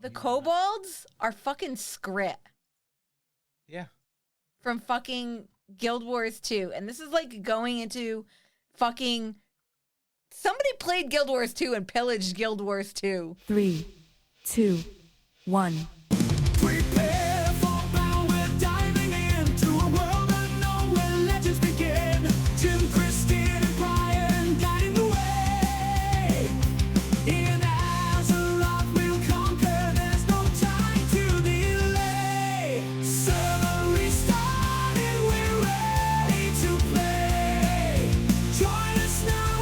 The kobolds are fucking Skrit. Yeah. From fucking Guild Wars 2. And this is like going into fucking... Somebody played Guild Wars 2 and pillaged Guild Wars 2. 3, 2, 1. Prepare for battle, we're diving into a world unknown where legends begin. Jim, Christine, and Brian guiding the way. In Azeroth we'll conquer, there's no time to delay. Server restarted, we're ready to play. Join us now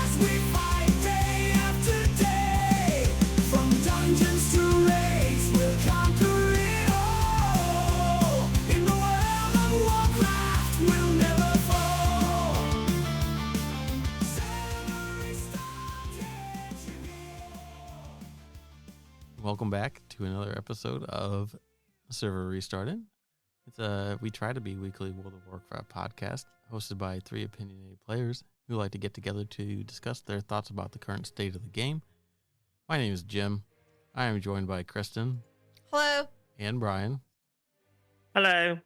as we fight day after day. From dungeons to raids, we'll conquer it all. In the world of Warcraft, we'll never fall. Server restarted, Welcome back to another episode of Server Restarted. It's we try to be weekly World of Warcraft podcast hosted by three opinionated players who like to get together to discuss their thoughts about the current state of the game. My name is Jim. I am joined by Kristen Hello. and Brian. Hello.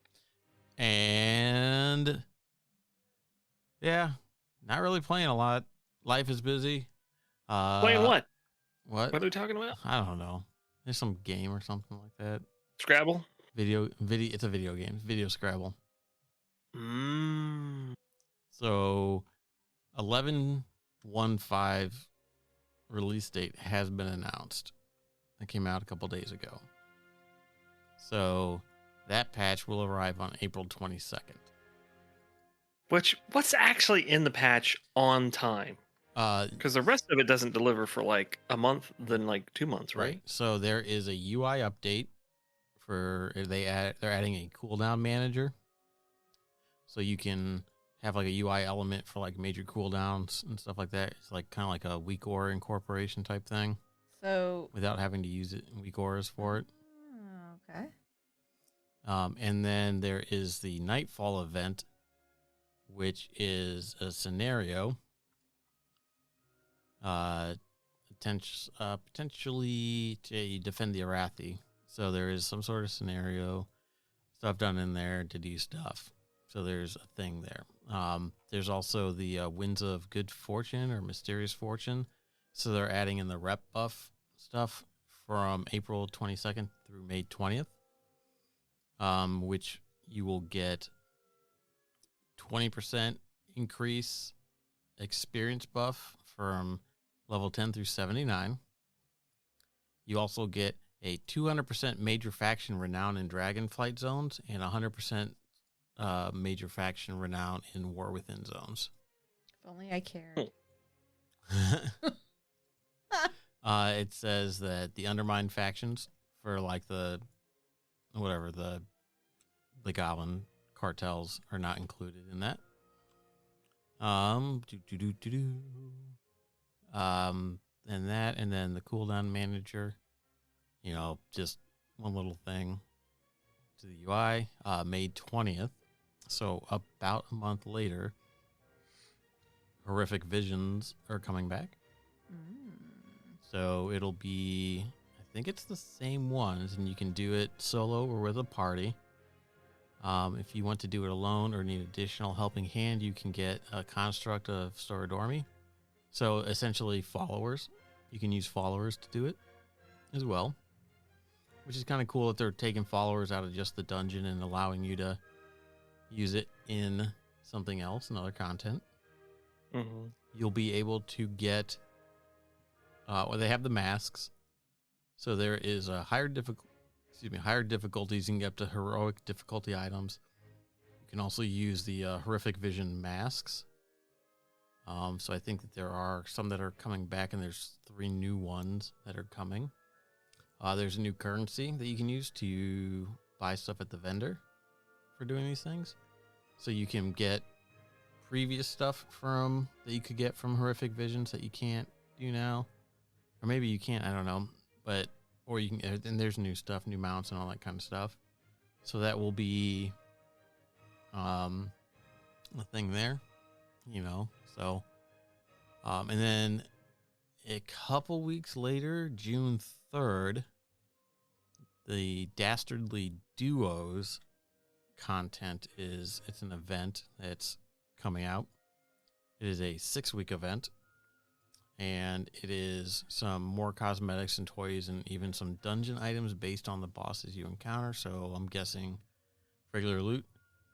And yeah, not really playing a lot. Life is busy. Playing what? What? What are we talking about? I don't know. There's some game or something like that. Scrabble? Video. It's a video game. Video Scrabble. Mm. So 11.15 release date has been announced. It came out a couple days ago. So that patch will arrive on April 22nd. What's actually in the patch on time? Uh, Because the rest of it doesn't deliver for like a month, then like 2 months, right? So there is a UI update for they're adding a cooldown manager. So you can have like a UI element for like major cooldowns and stuff like that. It's like kind of like a weak aura incorporation type thing So... without having to use it in weak auras for it. Okay. And then there is the Nightfall event, which is a scenario potentially to defend the Arathi. So there is some sort of scenario stuff done in there to do stuff. So there's a thing there. There's also the Winds of Good Fortune or Mysterious Fortune. So they're adding in the rep buff stuff from April 22nd through May 20th, which you will get 20% increase experience buff from level 10 through 79. You also get a 200% major faction renown in Dragonflight zones and 100% major faction renown in War Within zones. If only I cared. It says that the Undermined factions for like the Goblin cartels are not included in that. And then the cooldown manager, just one little thing to the UI, May 20th. So about a month later, Horrific Visions are coming back. So it'll be, I think it's the same ones, and you can do it solo or with a party. If you want to do it alone or need additional helping hand, you can get a construct of Storadormi. So essentially followers. You can use followers to do it as well, which is kind of cool that they're taking followers out of just the dungeon and allowing you to use it in something else, in other content. Mm-hmm. You'll be able to get, they have the masks. So there is a higher difficulties. You can get up to heroic difficulty items. You can also use the Horrific Vision masks. So I think that there are some that are coming back, and there's 3 new ones that are coming. There's a new currency that you can use to buy stuff at the vendor for doing these things. So you can get previous stuff that you could get from Horrific Visions that you can't do now. Or maybe you can't, I don't know. Or you can, and there's new stuff, new mounts and all that kind of stuff. So that will be a thing there, so, and then a couple weeks later, June 3rd, The Dastardly Duos content it's an event that's coming out. It is a 6-week event, and it is some more cosmetics and toys and even some dungeon items based on the bosses you encounter. So I'm guessing regular loot.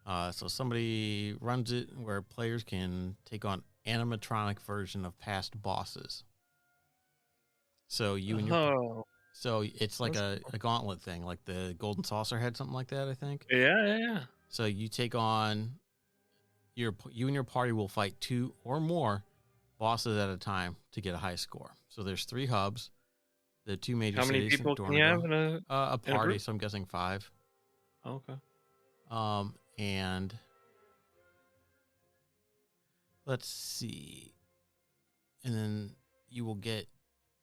So somebody runs it where players can take on animatronic version of past bosses. So you and your so it's like a gauntlet thing, like the Golden Saucer had something like that, I think. Yeah. So you take on you and your party will fight 2 or more bosses at a time to get a high score. So there's 3 hubs, the 2 major How many cities. people can you have in a party? group? So I'm guessing 5. Okay. And let's see. And then you will get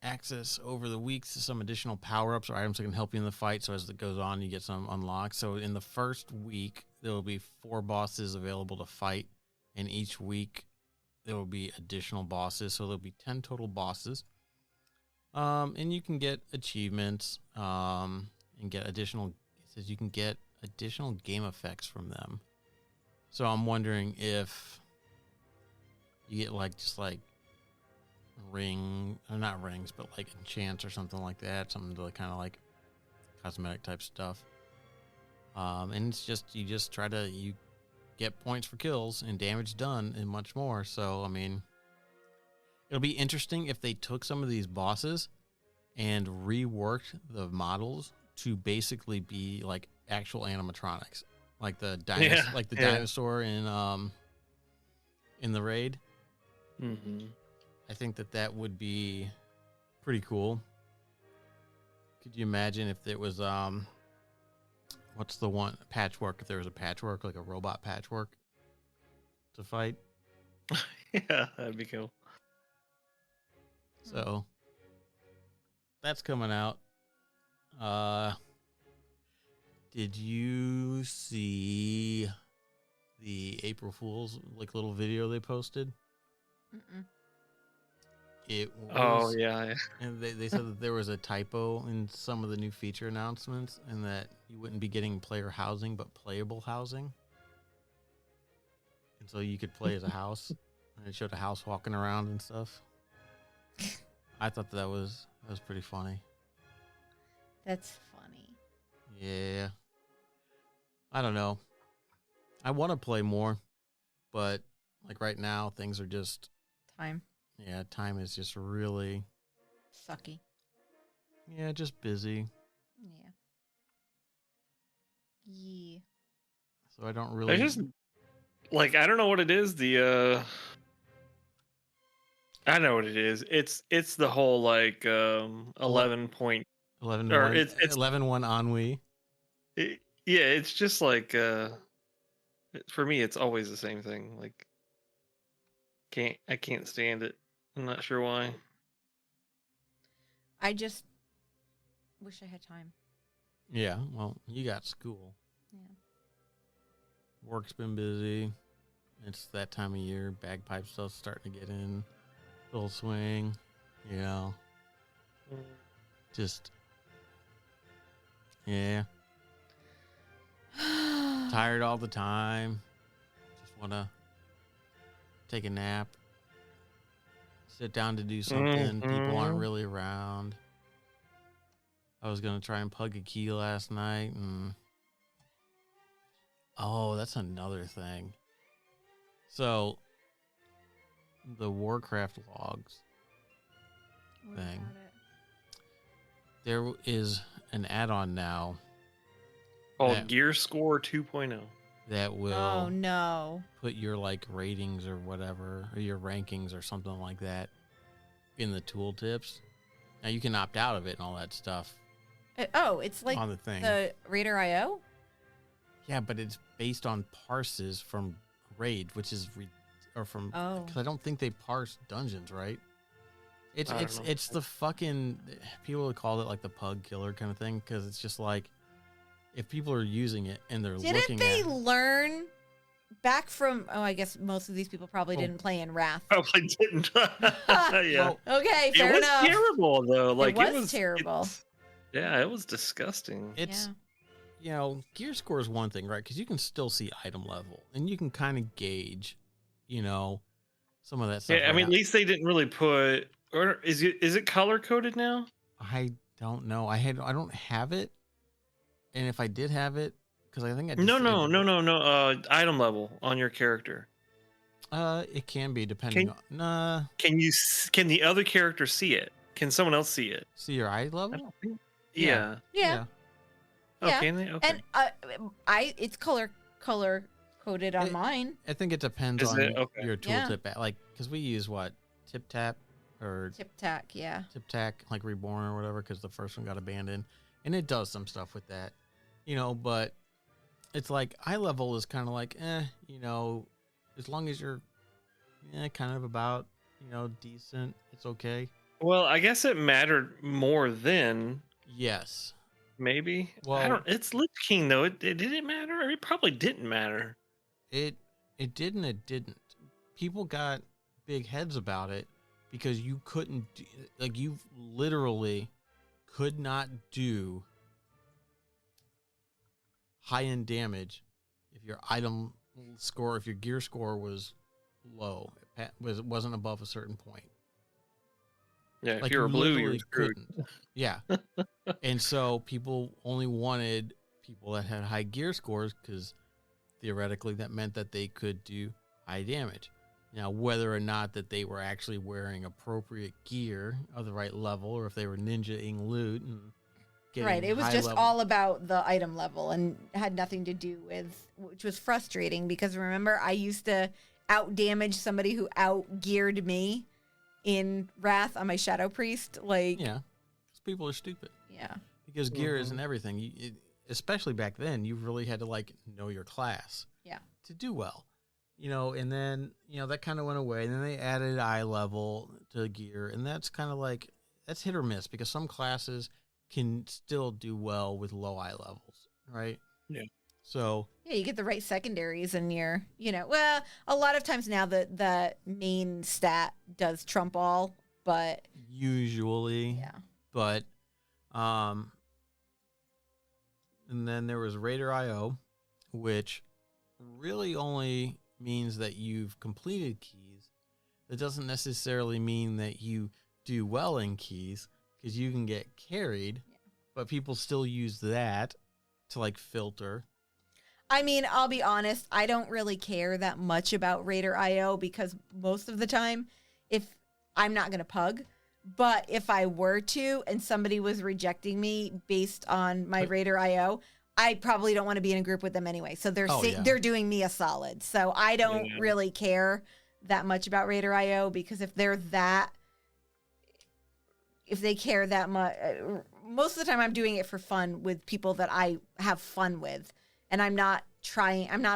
access over the weeks to some additional power-ups or items that can help you in the fight. So as it goes on, you get some unlocked. So in the first week, there will be 4 bosses available to fight. And each week, there will be additional bosses. So there'll be 10 total bosses. And you can get achievements and get additional... It says you can get additional game effects from them. So I'm wondering if you get not rings, but like enchants or something like that, something to kind of like cosmetic type stuff. And it's just you get points for kills and damage done and much more. So I mean, it'll be interesting if they took some of these bosses and reworked the models to basically be like actual animatronics, like the dinosaur in the raid. Mm-hmm. I think that would be pretty cool. Could you imagine if there was what's the one patchwork? If there was a patchwork, like a robot patchwork to fight? Yeah, that'd be cool. So that's coming out. Did you see the April Fool's little video they posted? Mm-mm. It was, Oh yeah. and they said that there was a typo in some of the new feature announcements, and that you wouldn't be getting player housing but playable housing. And so you could play as a house, and it showed a house walking around and stuff. I thought that was pretty funny. That's funny. Yeah. I don't know. I want to play more, but like right now, things are just... Time. Yeah, time is just really... Sucky. Yeah, just busy. Yeah. So I don't really... I just I don't know what it is. I know what it is. It's the whole 11 point. 11 or 1, it's 11-1 ennui. Yeah, it's just for me, it's always the same thing. I can't stand it. I'm not sure why. I just wish I had time. Yeah, well, you got school. Yeah. Work's been busy. It's that time of year. Bagpipe stuff's starting to get in full swing. You know, just... Yeah. Tired all the time. Just want to take a nap. Sit down to do something. People aren't really around. I was going to try and plug a key last night. And oh, that's another thing. So, the Warcraft logs What thing. about it? There is an add-on now Called that- Gear Score 2.0. that will Oh no. put your ratings or whatever, or your rankings or something like that in the tooltips. Now you can opt out of it and all that stuff It's like on the thing. the Raider IO? Yeah, but it's based on parses from Raid, which is because I don't think they parse dungeons, right? I don't know. It's the fucking people would call it like the pug killer kind of thing, because it's just like if people are using it and they're Didn't looking they at learn back from... Oh, I guess most of these people probably didn't play in Wrath. Probably didn't. Yeah. Well, Okay, It fair was enough. terrible though. It was terrible. Yeah, it was disgusting. It's gear score is one thing, right? Because you can still see item level, and you can kind of gauge, some of that stuff. Yeah, I mean, at least they didn't really put. Or is it color coded now? I don't know. I don't have it, and if I did have it, because I think I No. Item level on your character. It can be depending on. Can the other character see it? Can someone else see it? See your eye I level? don't think. Yeah. Yeah. Oh, Yeah. can they? Okay. And it's color coded on mine. I think it depends Is on it? Okay. your Yeah. tooltip. Like, because we use what Tip Tap or Tip tack, yeah. Tip Tack, like Reborn or whatever, because the first one got abandoned, and it does some stuff with that, But it's like eye level is kind of like, as long as you're, kind of about, decent, it's okay. Well, I guess it mattered more then. Yes. Maybe. Well- It's Lich King though. It didn't matter. Or it probably didn't matter. It didn't. It didn't. People got big heads about it because you couldn't you literally could not do high end damage if your item score, if your gear score was low, wasn't above a certain point. Yeah, if Like, you were blue, you're literally screwed. couldn't. Yeah. And so people only wanted people that had high gear scores because theoretically that meant that they could do high damage. Now, whether or not that they were actually wearing appropriate gear of the right level, or if they were ninja-ing loot and getting Right. It was high just level- all about the item level and had nothing to do with, which was frustrating because remember, I used to out damage somebody who out geared me in Wrath on my Shadow Priest. Like, Yeah, 'cause people are stupid. yeah. Because gear Mhm. isn't everything. Especially back then, you really had to know your class. Yeah. To do well, and then that kind of went away. And then they added eye level to gear, and that's kind of that's hit or miss because some classes can still do well with low eye levels, right? Yeah. So Yeah, you get the right secondaries and you're, well, a lot of times now the main stat does trump all, but usually, yeah. but and then there was Raider IO, which really only means that you've completed keys. It doesn't necessarily mean that you do well in keys because you can get carried, but people still use that to filter. I mean, I'll be honest, I don't really care that much about Raider IO because most of the time, if I'm not going to pug, but if I were to and somebody was rejecting me based on my Raider IO, I probably don't want to be in a group with them anyway. So they're doing me a solid. So I don't really care that much about Raider IO because if they care that much, most of the time I'm doing it for fun with people that I have fun with. And I'm not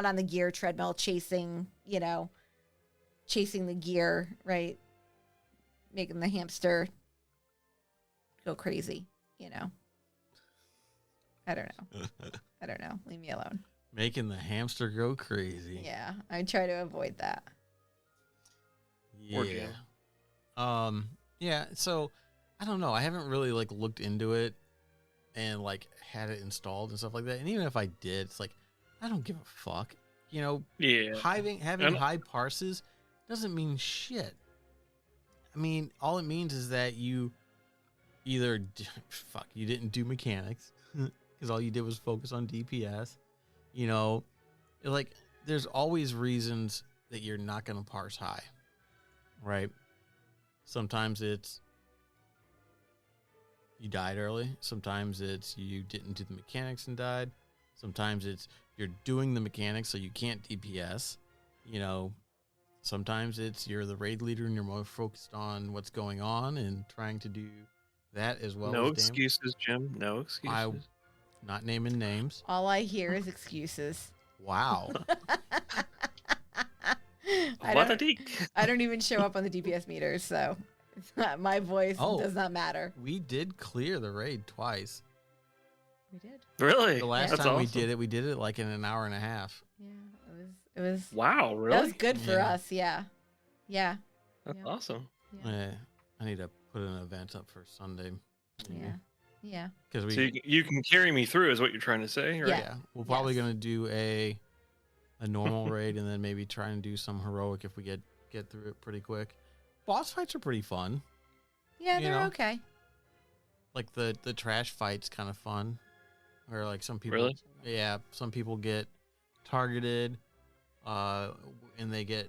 on the gear treadmill chasing the gear, right? Making the hamster go crazy, I don't know. Leave me alone. Making the hamster go crazy. Yeah, I try to avoid that. Yeah. Or Jim. Yeah, so I don't know. I haven't really looked into it and had it installed and stuff like that. And even if I did, it's I don't give a fuck. Yeah. Having high parses doesn't mean shit. I mean, all it means is that you either you didn't do mechanics because all you did was focus on DPS. There's always reasons that you're not going to parse high, right? Sometimes it's you died early. Sometimes it's you didn't do the mechanics and died. Sometimes it's you're doing the mechanics so you can't DPS. Sometimes it's you're the raid leader and you're more focused on what's going on and trying to do that as well. No as excuses, Jim. No excuses. Not naming names. All I hear is excuses. Wow. I don't even show up on the DPS meters, so my voice does not matter. We did clear the raid twice. We did. Really? The last That's time awesome. we did it in an hour and a half. Yeah, it was. Wow, really? That was good for Yeah. us. Yeah. Yeah. That's Yeah. awesome. Yeah. I need to put an event up for Sunday. maybe. Yeah. Yeah. because So you can carry me through, is what you're trying to say, right? Yeah. we're probably Yes. gonna do a normal raid and then maybe try and do some heroic if we get through it pretty quick. Boss fights are pretty fun. Yeah, You they're know? okay. Like the trash fight's kind of fun, where like some people, Really? yeah, some people get targeted, and they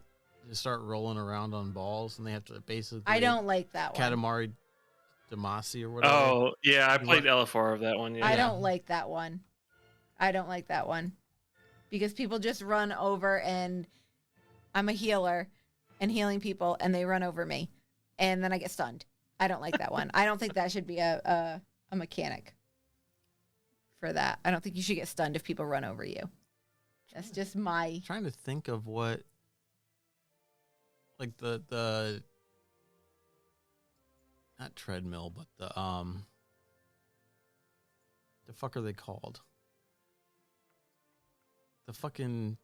start rolling around on balls, and they have to basically I don't like that one. Katamari Damacy or whatever. Oh, yeah, I You played want- LFR of that one. Yeah. I Yeah. don't like that one. I don't like that one. Because people just run over, and I'm a healer and healing people, and they run over me, and then I get stunned. I don't like that one. I don't think that should be a mechanic for that. I don't think you should get stunned if people run over you. That's just my. Trying to think of what, like the not treadmill, but the fuck are they called? The fucking,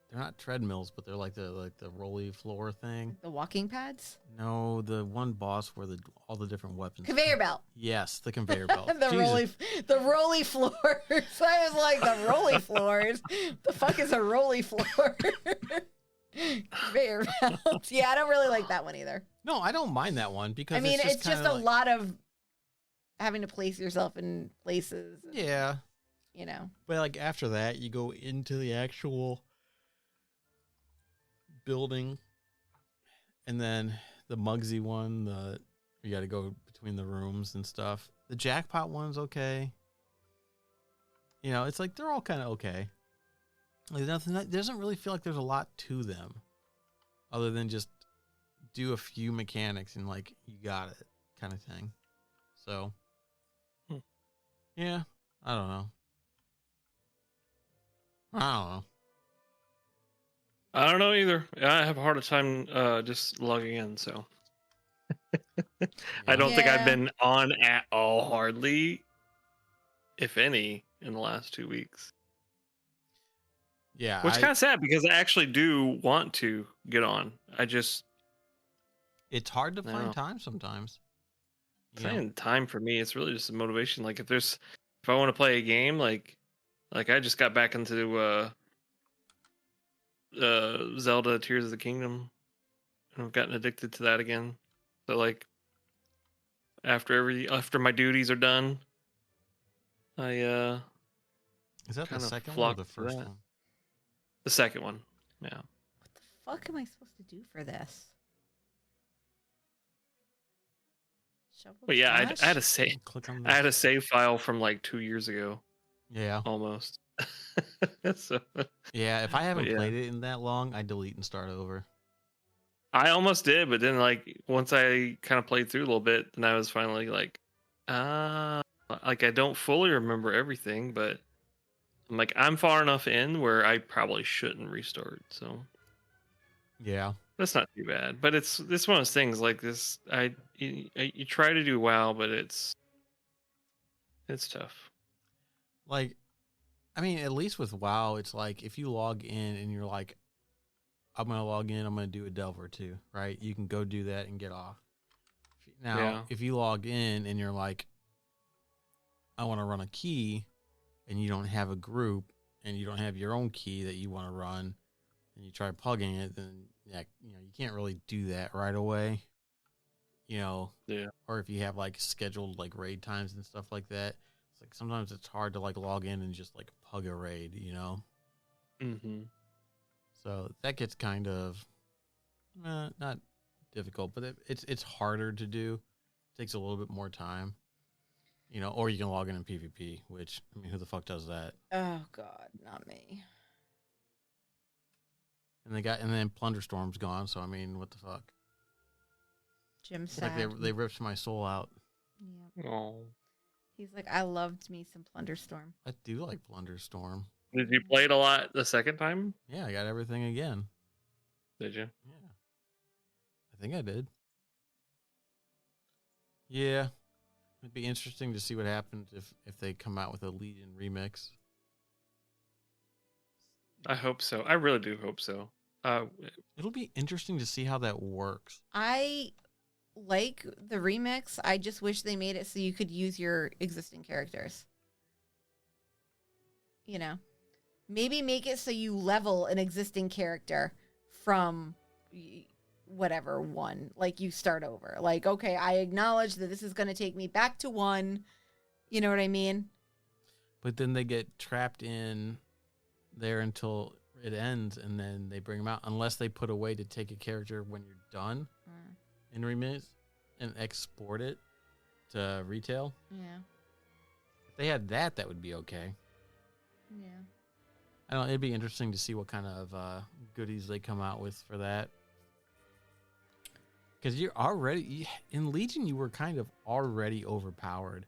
they're not treadmills, but they're like the rolly floor thing. The walking pads? No, the one boss where all the different weapons. Conveyor belt. Yes, the conveyor belt. the Jesus. rolly floors. I was like, the rolly floors. The fuck is a rolly floor? Conveyor belt. Yeah, I don't really like that one either. No, I don't mind that one because I mean, it's just kinda a like- lot of having to place yourself in places. and, Yeah, You know. but like after that, you go into the actual building, and then the Mugsy one, you got to go between the rooms and stuff. The jackpot one's okay. You know, it's like they're all kind of okay. Like nothing. It doesn't really feel like there's a lot to them, other than just do a few mechanics and like you got it kind of thing. So, yeah, I don't know. I don't know either. I have a harder time just logging in, so I don't think I've Yeah. been on at all, hardly, if any, in the last 2 weeks. Yeah, Which kind of sad because I actually do want to get on. I just it's hard to No. find time sometimes. You know? finding time for me. It's really just a motivation. Like if I want to play a game, like I just got back into Zelda Tears of the Kingdom, and I've gotten addicted to that again. So like after my duties are done, I Is that the kinda second one or flock the to first that. one? the second one, yeah. What the fuck am I supposed to do for this? Shovel But yeah, I had a trash? save. Click on I had the. a save file from like 2 years ago, Yeah, almost. So yeah. If I haven't yeah. played it in that long, I delete and start over. I almost did, but then like once I kind of played through a little bit, then I was finally like, like I don't fully remember everything, but I'm like I'm far enough in where I probably shouldn't restart. So Yeah, that's not too bad. But it's one of those things like this. You try to do WoW, but it's tough. like, I mean, at least with WoW, it's like if you log in and you're like, I'm gonna log in, I'm gonna do a delve or two, right? You can go do that and get off. Now, Yeah. if you log in and you're like, I want to run a key, and you don't have a group and you don't have your own key that you want to run, and you try plugging it, then yeah, you can't really do that right away. Yeah. Or if you have like scheduled like raid times and stuff like that, it's like sometimes it's hard to like log in and just like pug a raid, Mm-hmm. So that gets kind of not difficult, but it's harder to do. It takes a little bit more time, or you can log in PvP, which, I mean, who the fuck does that? Oh god, not me. And then Plunderstorm's gone, so I mean, what the fuck? Jim's It's sad. like they ripped my soul out. Yeah. Oh. He's like, I loved me some Plunderstorm. I do like Plunderstorm. Did you play it a lot the second time? Yeah, I got everything again. Did you? Yeah. I think I did. Yeah. It'd be interesting to see what happens if they come out with a Legion remix. I hope so. I really do hope so. It'll be interesting to see how that works. I like the remix. I just wish they made it so you could use your existing characters. You know, maybe make it so you level an existing character from whatever one. Like you start over. Like, okay, I acknowledge that this is going to take me back to 1. You know what I mean? But then they get trapped in there until it ends, and then they bring them out. Unless they put a way to take a character when you're done in remix and export it to retail. Yeah. If they had that, that would be okay. Yeah. I don't know. It'd be interesting to see what kind of goodies they come out with for that. Because you're already in Legion, you were kind of already overpowered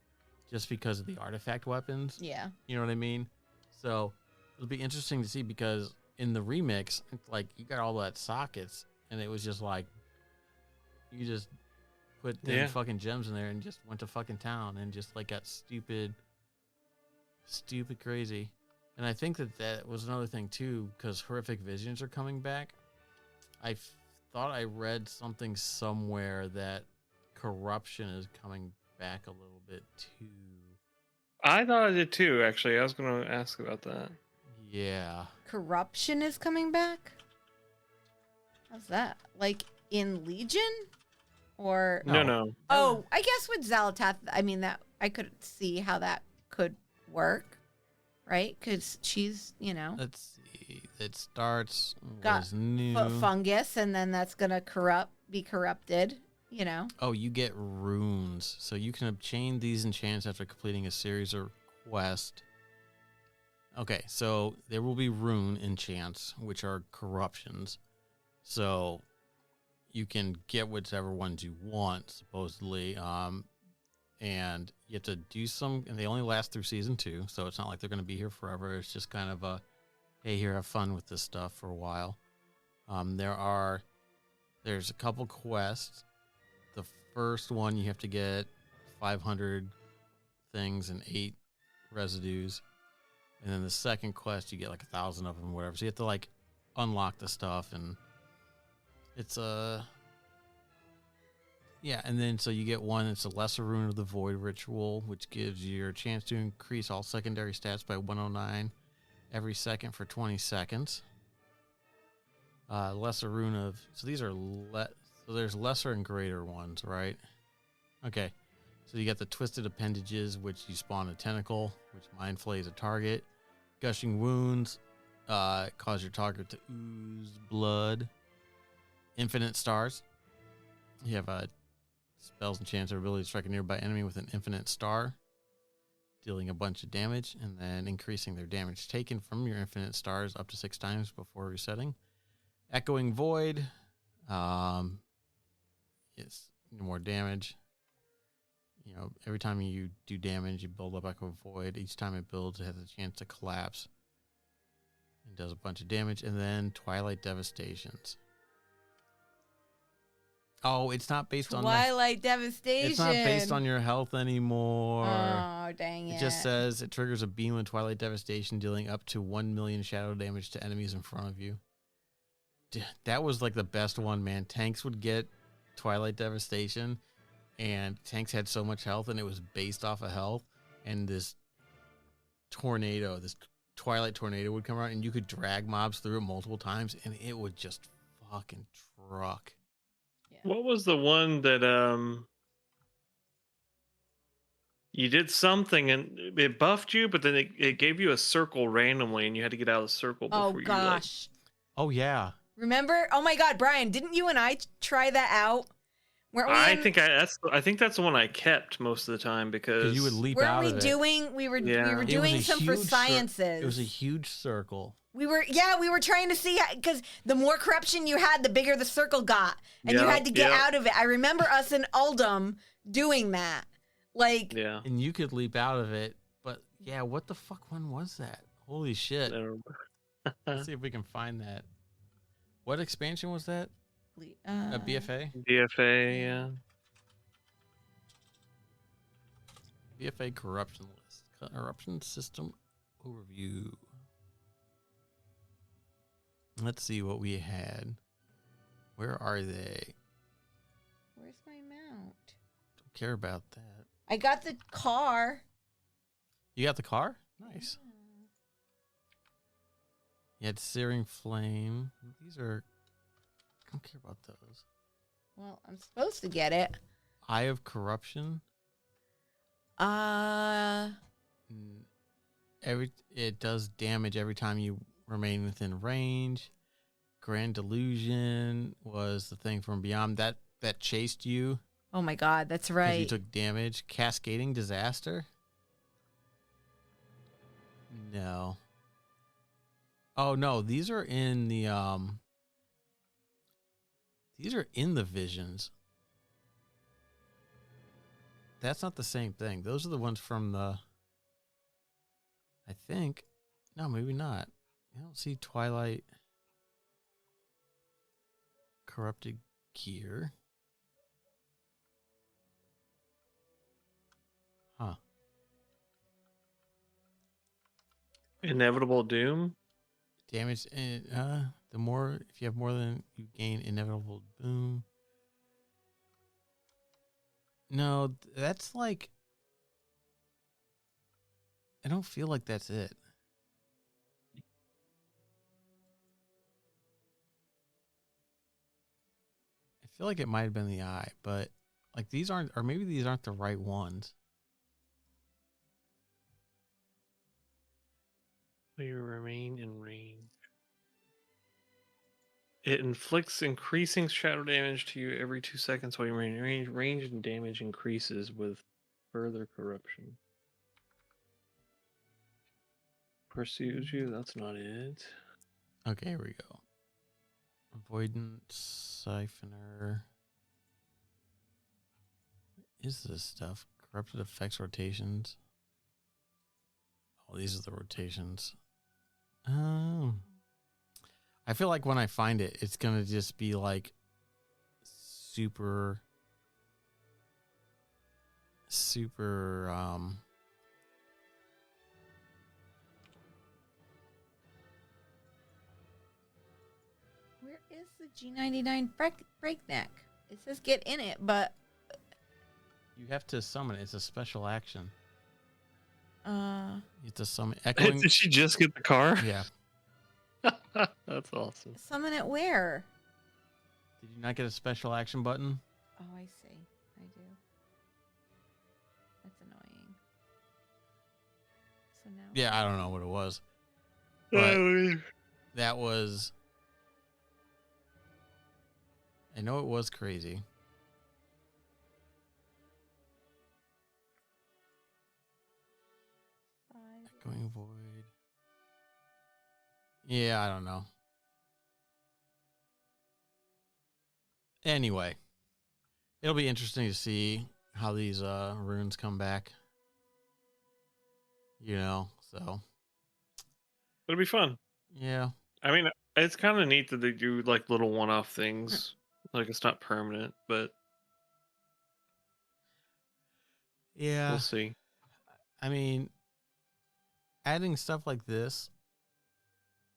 just because of the artifact weapons. Yeah. You know what I mean? So it'll be interesting to see because in the remix, it's like you got all that sockets, and it was just like you just put them fucking gems in there and just went to fucking town and just like got stupid crazy. And I think that was another thing too, because Horrific Visions are coming back. I thought I read something somewhere that Corruption is coming back a little bit too. I thought I did too, actually. I was going to ask about that. Yeah. Corruption is coming back? How's that? Like in Legion? Or No. Oh, I guess with Xalatath, I mean that I could see how that could work, right? Because she's, you know, Let's see. It starts Got was new. fungus, and then that's gonna be corrupted. You know. Oh, you get runes, so you can obtain these enchants after completing a series of quests. Okay, so there will be rune enchants, which are corruptions. So you can get whichever ones you want, supposedly. And you have to do some, and they only last through season 2, so it's not like they're going to be here forever. It's just kind of a, hey, here, have fun with this stuff for a while. There's a couple quests. The first one, you have to get 500 things and 8 residues. And then the second quest, you get like 1,000 of them, or whatever. So you have to like unlock the stuff, and it's yeah, and then so you get one, it's a Lesser Rune of the Void Ritual, which gives you a chance to increase all secondary stats by 109 every second for 20 seconds. Lesser Rune of, so these are, so there's lesser and greater ones, right? Okay, so you got the Twisted Appendages, which you spawn a tentacle, which mind flays a target. Gushing Wounds, cause your target to ooze blood. Infinite Stars, you have spells and chance or ability to strike a nearby enemy with an infinite star, dealing a bunch of damage, and then increasing their damage taken from your infinite stars up to 6 times before resetting. Echoing Void, it's more damage. You know, every time you do damage, you build up Echo Void. Each time it builds, it has a chance to collapse. It does a bunch of damage. And then Twilight Devastations. Oh, it's not based on Twilight Devastation. It's not based on your health anymore. Oh, dang it. It just says it triggers a beam of Twilight Devastation, dealing up to 1 million shadow damage to enemies in front of you. That was like the best one, man. Tanks would get Twilight Devastation, and tanks had so much health, and it was based off of health. And this tornado, this Twilight Tornado would come around, and you could drag mobs through it multiple times, and it would just fucking truck. What was the one that you did something and it buffed you, but then it gave you a circle randomly, and you had to get out of the circle before Oh, you gosh. Oh, yeah. Remember? Oh, my God, Brian, didn't you and I try that out? Weren't we I think that's the one I kept most of the time because you would leap weren't out we of it. doing, we were Yeah. It doing was a some for huge sciences. It was a huge circle. We were trying to see, because the more corruption you had, the bigger the circle got, and you had to get out of it. I remember us in Uldum doing that. Like, yeah. And you could leap out of it, but yeah, what the fuck one was that? Holy shit. Let's see if we can find that. What expansion was that? A BFA? BFA, yeah. BFA corruption list. Corruption system overview. Let's see what we had. Where are they? Where's my map? care about that. I got the car. You got the car? Nice. You had Searing Flame. These are... I don't care about those. Well, I'm supposed to get it. Eye of Corruption. It does damage every time you remain within range. Grand Delusion was the thing from Beyond that chased you. Oh my God, that's 'cause right. You took damage. Cascading Disaster. No. Oh no, these are in the visions. That's not the same thing. Those are the ones from the I think. No, maybe not. I don't see Twilight Corrupted Gear. Huh. Inevitable Doom. Damage the more if you have more than you gain Inevitable Boom. No, that's like I don't feel like that's it. I feel like it might have been the eye, but like these aren't, or maybe these aren't the right ones. You remain in range. It inflicts increasing shadow damage to you every 2 seconds while you remain in range. Range and damage increases with further corruption. Pursues you. That's not it. Okay, here we go. Avoidance, Siphoner. What is this stuff? Corrupted effects rotations. Oh, these are the rotations. Oh. I feel like when I find it, it's going to just be like super Where is the G99 breakneck? It says get in it, but you have to summon it. It's a special action. uh, You have to summon echoing. Did she just get the car? Yeah. That's awesome. summon it where? Did you not get a special action button? Oh, I see. I do. That's annoying. So now. Yeah, I don't know what it was. But that was. I know it was crazy. Echoing Void. Yeah, I don't know. Anyway, it'll be interesting to see how these runes come back. You know, so It'll be fun. yeah. I mean, it's kind of neat that they do like little one-off things. Like it's not permanent, but Yeah. we'll see. I mean, adding stuff like this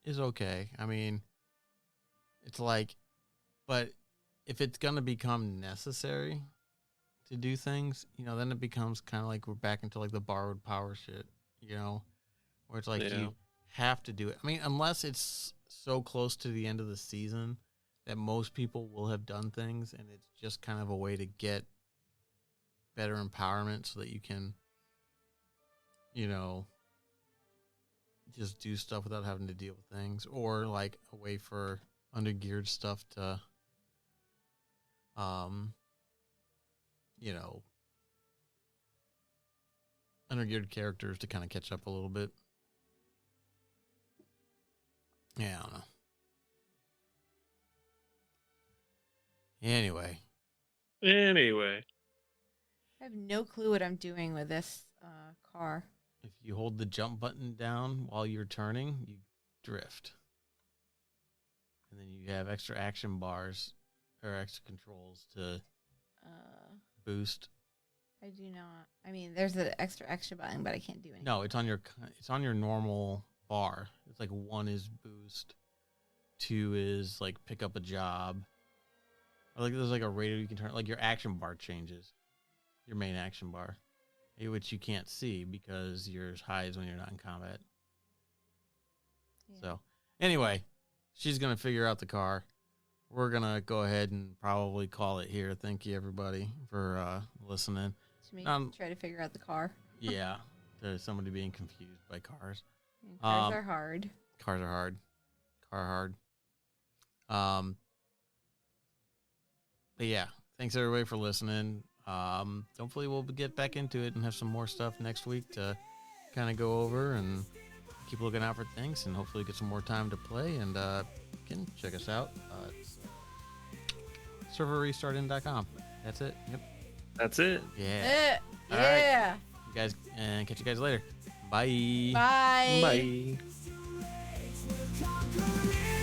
is okay. I mean, it's like, but if it's going to become necessary to do things, you know, then it becomes kind of like we're back into like the borrowed power shit, you know, where it's like Yeah. you have to do it. I mean, unless it's so close to the end of the season that most people will have done things and it's just kind of a way to get better empowerment so that you can, you know, just do stuff without having to deal with things, or like a way for undergeared stuff to, you know, undergeared characters to kind of catch up a little bit. Yeah, I don't know. Anyway, Anyway, I have no clue what I'm doing with this car. if you hold the jump button down while you're turning, you drift. And then you have extra action bars or extra controls to boost. I do not. I mean, there's an extra button, but I can't do anything. No, it's on your normal bar. It's like 1 is boost, 2 is like pick up a job. Or like there's like a radio you can turn, like your action bar changes. your main action bar, which you can't see because yours hides when you're not in combat. Yeah. So, anyway, she's going to figure out the car. We're going to go ahead and probably call it here. Thank you, everybody, for listening. To me, Um, try to figure out the car. Yeah, there's somebody being confused by cars. And cars Um, are hard. Cars are hard. Car hard. But yeah, thanks everybody for listening. Hopefully we'll get back into it and have some more stuff next week to kind of go over and keep looking out for things and hopefully get some more time to play. And you can check us out serverrestartin.com. That's it. Yep. That's it. Yeah. All right. Yeah. You guys, and catch you guys later. Bye. Bye. Bye. Conquering